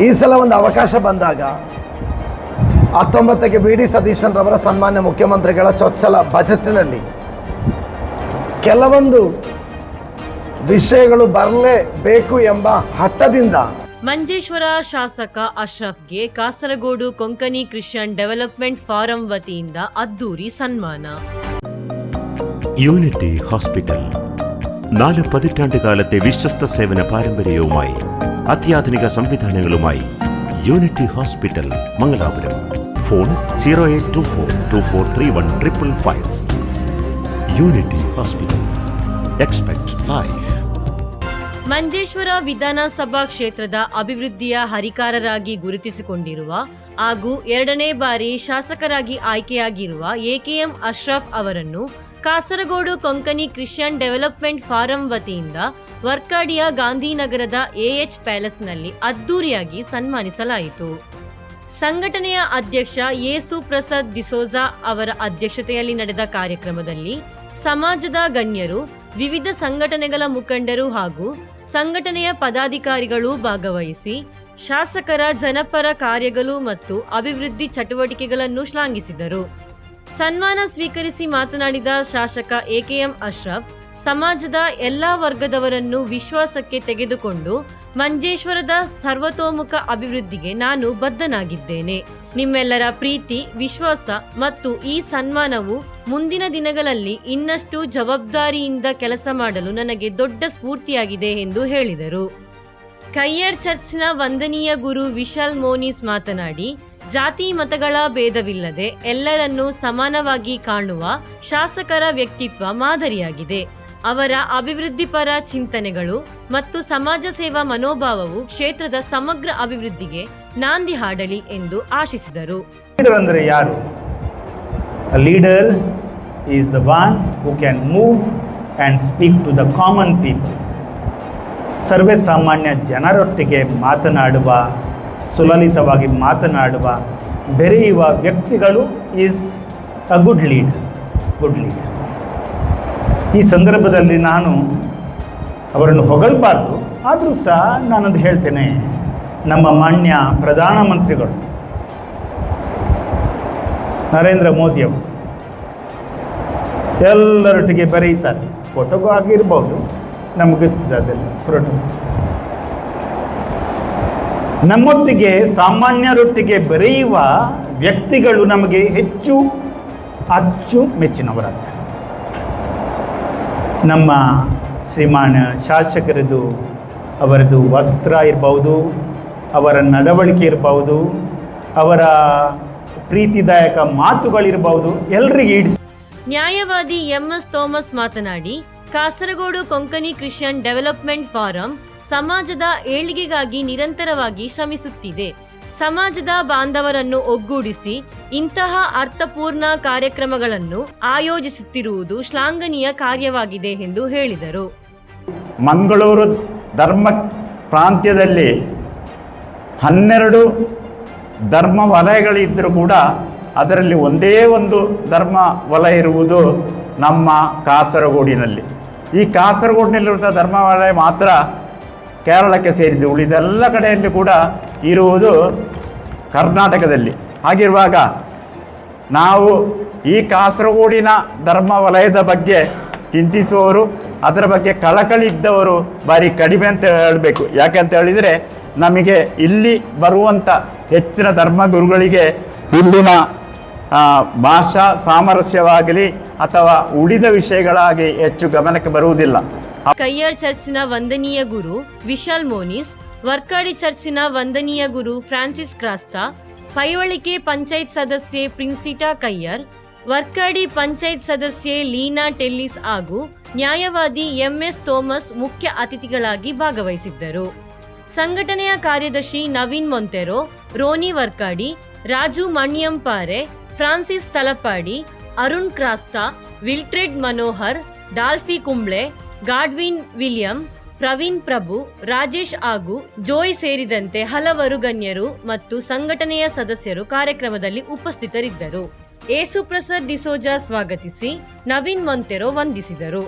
ಈ ಸಲ ಒಂದು ಅವಕಾಶ ಬಂದಾಗ 19ಕ್ಕೆ ಬಿ ಡಿ ಸತೀಶನ್ ರವರ ಸನ್ಮಾನ್ಯ ಮುಖ್ಯಮಂತ್ರಿಗಳ ಚೊಚ್ಚಲ ಬಜೆಟ್ನಲ್ಲಿ ಕೆಲವೊಂದು ವಿಷಯಗಳು ಬರಲೇಬೇಕು ಎಂಬ ಹಠದಿಂದ ಮಂಜೇಶ್ವರ ಶಾಸಕ ಅಶ್ರಫ್ಗೆ Kasaragod Konkani Christian development forum ವತಿಯಿಂದ അദ്ദൂരി സമ്മാന. യൂണിറ്റി ഹോസ്പിറ്റൽ 4 പതിറ്റാണ്ടുകാലത്തെ വിശ്വസ്ത സേവന പാരമ്പര്യവുമായി അത്യാധുനിക സംവിധാനങ്ങളുമായി unity hospital Mangalapuram. Phone 0824243155. Unity hospital. Expect life. Manjeshwar ವಿಧಾನಸಭಾ ಕ್ಷೇತ್ರದ ಅಭಿವೃದ್ಧಿಯ ಹರಿಕಾರರಾಗಿ ಗುರುತಿಸಿಕೊಂಡಿರುವ ಹಾಗೂ 2ನೇ ಬಾರಿ ಶಾಸಕರಾಗಿ ಆಯ್ಕೆಯಾಗಿರುವ ಎಕೆಎಂ ಅಶ್ರಫ್ ಅವರನ್ನು Kasaragod Konkani Christian development forum ವತಿಯಿಂದ ವರ್ಕಾಡಿಯ ಗಾಂಧಿನಗರದ ಎಎಚ್ ಪ್ಯಾಲೇಸ್ನಲ್ಲಿ ಅದ್ದೂರಿಯಾಗಿ ಸನ್ಮಾನಿಸಲಾಯಿತು. ಸಂಘಟನೆಯ ಅಧ್ಯಕ್ಷ ಯೇಸು ಪ್ರಸಾದ್ ಡಿಸೋಜಾ ಅವರ ಅಧ್ಯಕ್ಷತೆಯಲ್ಲಿ ನಡೆದ ಕಾರ್ಯಕ್ರಮದಲ್ಲಿ ಸಮಾಜದ ಗಣ್ಯರು, ವಿವಿಧ ಸಂಘಟನೆಗಳ ಮುಖಂಡರು ಹಾಗೂ ಸಂಘಟನೆಯ ಪದಾಧಿಕಾರಿಗಳು ಭಾಗವಹಿಸಿ ಶಾಸಕರ ಜನಪರ ಕಾರ್ಯಗಳು ಮತ್ತು ಅಭಿವೃದ್ಧಿ ಚಟುವಟಿಕೆಗಳನ್ನು ಶ್ಲಾಘಿಸಿದರು. ಸನ್ಮಾನ ಸ್ವೀಕರಿಸಿ ಮಾತನಾಡಿದ ಶಾಸಕ ಎಕೆಎಂ ಅಶ್ರಫ್, ಸಮಾಜದ ಎಲ್ಲಾ ವರ್ಗದವರನ್ನು ವಿಶ್ವಾಸಕ್ಕೆ ತೆಗೆದುಕೊಂಡು ಮಂಜೇಶ್ವರದ ಸರ್ವತೋಮುಖ ಅಭಿವೃದ್ಧಿಗೆ ನಾನು ಬದ್ಧನಾಗಿದ್ದೇನೆ. ನಿಮ್ಮೆಲ್ಲರ ಪ್ರೀತಿ, ವಿಶ್ವಾಸ ಮತ್ತು ಈ ಸನ್ಮಾನವು ಮುಂದಿನ ದಿನಗಳಲ್ಲಿ ಇನ್ನಷ್ಟು ಜವಾಬ್ದಾರಿಯಿಂದ ಕೆಲಸ ಮಾಡಲು ನನಗೆ ದೊಡ್ಡ ಸ್ಫೂರ್ತಿಯಾಗಿದೆ ಎಂದು ಹೇಳಿದರು. ಕಯ್ಯರ್ ಚರ್ಚ್ನ ವಂದನೀಯ ಗುರು ವಿಶಾಲ್ ಮೋನಿಸ್ ಮಾತನಾಡಿ, ಜಾತಿ ಮತಗಳ ಭೇದವಿಲ್ಲದೆ ಎಲ್ಲರನ್ನೂ ಸಮಾನವಾಗಿ ಕಾಣುವ ಶಾಸಕರ ವ್ಯಕ್ತಿತ್ವ ಮಾದರಿಯಾಗಿದೆ. ಅವರ ಅಭಿವೃದ್ಧಿಪರ ಚಿಂತನೆಗಳು ಮತ್ತು ಸಮಾಜ ಸೇವಾ ಮನೋಭಾವವು ಕ್ಷೇತ್ರದ ಸಮಗ್ರ ಅಭಿವೃದ್ಧಿಗೆ ನಾಂದಿ ಹಾಡಲಿ ಎಂದು ಆಶಿಸಿದರು. ಲೀಡರ್ ಅಂದರೆ ಯಾರು? A leader is the one who can move and speak to the common people. ಸರ್ವೇ ಸಾಮಾನ್ಯ ಜನರೊಟ್ಟಿಗೆ ಮಾತನಾಡುವ, ಸುಲಲಿತವಾಗಿ ಮಾತನಾಡುವ, ಬೆರೆಯುವ ವ್ಯಕ್ತಿಗಳು ಈಸ್ ಅ ಗುಡ್ ಲೀಡರ್. ಈ ಸಂದರ್ಭದಲ್ಲಿ ನಾನು ಅವರನ್ನು ಹೊಗಳಬಾರ್ದು, ಆದರೂ ಸಹ ನಾನೊಂದು ಹೇಳ್ತೇನೆ. ನಮ್ಮ ಮಾನ್ಯ ಪ್ರಧಾನಮಂತ್ರಿಗಳು ನರೇಂದ್ರ ಮೋದಿಯವರು ಎಲ್ಲರೊಟ್ಟಿಗೆ ಬರೀತಾರೆ. ಫೋಟೋಗೂ ಆಗಿರ್ಬೋದು, ನಮಗೆ ಅದೆಲ್ಲ ಫೋಟೋ. ನಮ್ಮೊಟ್ಟಿಗೆ ಸಾಮಾನ್ಯರೊಟ್ಟಿಗೆ ಬರೆಯುವ ವ್ಯಕ್ತಿಗಳು ನಮಗೆ ಹೆಚ್ಚು ಮೆಚ್ಚಿನವರಾಗ್ತಾರೆ. ನಮ್ಮ ಶ್ರೀಮಾನ್ ಶಾಸಕರದು ಅವರದು ವಸ್ತ್ರ ಇರ್ಬೋದು, ಅವರ ನಡವಳಿಕೆ ಇರ್ಬೋದು, ಅವರ ಪ್ರೀತಿದಾಯಕ ಮಾತುಗಳಿರ್ಬೋದು, ಎಲ್ಲರಿಗೆ ಇಡಿಸಿ. ನ್ಯಾಯವಾದಿ ಎಂಎಸ್ ಥೋಮಸ್ ಮಾತನಾಡಿ, Kasaragod Konkani Christian development forum ಸಮಾಜದ ಏಳಿಗೆಗಾಗಿ ನಿರಂತರವಾಗಿ ಶ್ರಮಿಸುತ್ತಿದೆ. ಸಮಾಜದ ಬಾಂಧವರನ್ನು ಒಗ್ಗೂಡಿಸಿ ಇಂತಹ ಅರ್ಥಪೂರ್ಣ ಕಾರ್ಯಕ್ರಮಗಳನ್ನು ಆಯೋಜಿಸುತ್ತಿರುವುದು ಶ್ಲಾಘನೀಯ ಕಾರ್ಯವಾಗಿದೆ ಎಂದು ಹೇಳಿದರು. ಮಂಗಳೂರು ಧರ್ಮ ಪ್ರಾಂತ್ಯದಲ್ಲಿ 12 ಧರ್ಮ ವಲಯಗಳಿದ್ದರೂ ಕೂಡ ಅದರಲ್ಲಿ ಒಂದೇ ಒಂದು ಧರ್ಮ ವಲಯ ಇರುವುದು ನಮ್ಮ ಕಾಸರಗೋಡಿನಲ್ಲಿ. ಈ ಕಾಸರಗೋಡಿನಲ್ಲಿರುವ ಧರ್ಮ ವಲಯ ಮಾತ್ರ ಕೇರಳಕ್ಕೆ ಸೇರಿದ್ದು, ಉಳಿದೆಲ್ಲ ಕಡೆಯಲ್ಲಿ ಕೂಡ ಇರುವುದು ಕರ್ನಾಟಕದಲ್ಲಿ. ಹಾಗಿರುವಾಗ ನಾವು ಈ ಕಾಸರಗೋಡಿನ ಧರ್ಮ ವಲಯದ ಬಗ್ಗೆ ಚಿಂತಿಸುವವರು, ಅದರ ಬಗ್ಗೆ ಕಳಕಳಿ ಇದ್ದವರು ಭಾರಿ ಕಡಿಮೆ ಅಂತ ಹೇಳಬೇಕು. ಯಾಕೆಂತ ಹೇಳಿದರೆ, ನಮಗೆ ಇಲ್ಲಿ ಬರುವಂಥ ಹೆಚ್ಚಿನ ಧರ್ಮಗುರುಗಳಿಗೆ ಇಲ್ಲಿನ ಭಾಷಾ ಸಾಮರಸ್ಯವಾಗಲಿ ಅಥವಾ ಉಳಿದ ವಿಷಯಗಳಾಗಿ ಹೆಚ್ಚು ಗಮನಕ್ಕೆ ಬರುವುದಿಲ್ಲ. ಕಯ್ಯರ್ ಚರ್ಚ್ನ ವಂದನೀಯ ಗುರು ವಿಶಾಲ್ ಮೋನಿಸ್, ವರ್ಕಾಡಿ ಚರ್ಚಿನ ವಂದನೀಯ ಗುರು ಫ್ರಾನ್ಸಿಸ್ ಕ್ರಾಸ್ತಾ, ಪೈವಳಿಕೆ ಪಂಚಾಯತ್ ಸದಸ್ಯೆ ಪ್ರಿನ್ಸಿಟಾ ಕಯ್ಯರ್, ವರ್ಕಾಡಿ ಪಂಚಾಯತ್ ಸದಸ್ಯೆ ಲೀನಾ ಟೆಲ್ಲಿಸ್ ಹಾಗೂ ನ್ಯಾಯವಾದಿ ಎಂಎಸ್ ಥೋಮಸ್ ಮುಖ್ಯ ಅತಿಥಿಗಳಾಗಿ ಭಾಗವಹಿಸಿದ್ದರು. ಸಂಘಟನೆಯ ಕಾರ್ಯದರ್ಶಿ ನವೀನ್ ಮೊಂತೆರೋ, ರೋನಿ ವರ್ಕಾಡಿ, ರಾಜು ಮಣ್ಯಂಪಾರೆ, ಫ್ರಾನ್ಸಿಸ್ ತಲಪಾಡಿ, ಅರುಣ್ ಕ್ರಾಸ್ತಾ, ವಿಲ್ಟ್ರೆಡ್ ಮನೋಹರ್, ಡಾಲ್ಫಿ ಕುಂಬ್ಳೆ, ಗಾಡ್ವಿನ್ ವಿಲಿಯಂ, ಪ್ರವೀಣ್ ಪ್ರಭು, ರಾಜೇಶ್ ಹಾಗೂ ಜೋಯ್ ಸೇರಿದಂತೆ ಹಲವರು ಗಣ್ಯರು ಮತ್ತು ಸಂಘಟನೆಯ ಸದಸ್ಯರು ಕಾರ್ಯಕ್ರಮದಲ್ಲಿ ಉಪಸ್ಥಿತರಿದ್ದರು. ಏಸು ಪ್ರಸಾದ್ ಡಿಸೋಜಾ ಸ್ವಾಗತಿಸಿ ನವೀನ್ ಮೊಂತೆರೋ ವಂದಿಸಿದರು.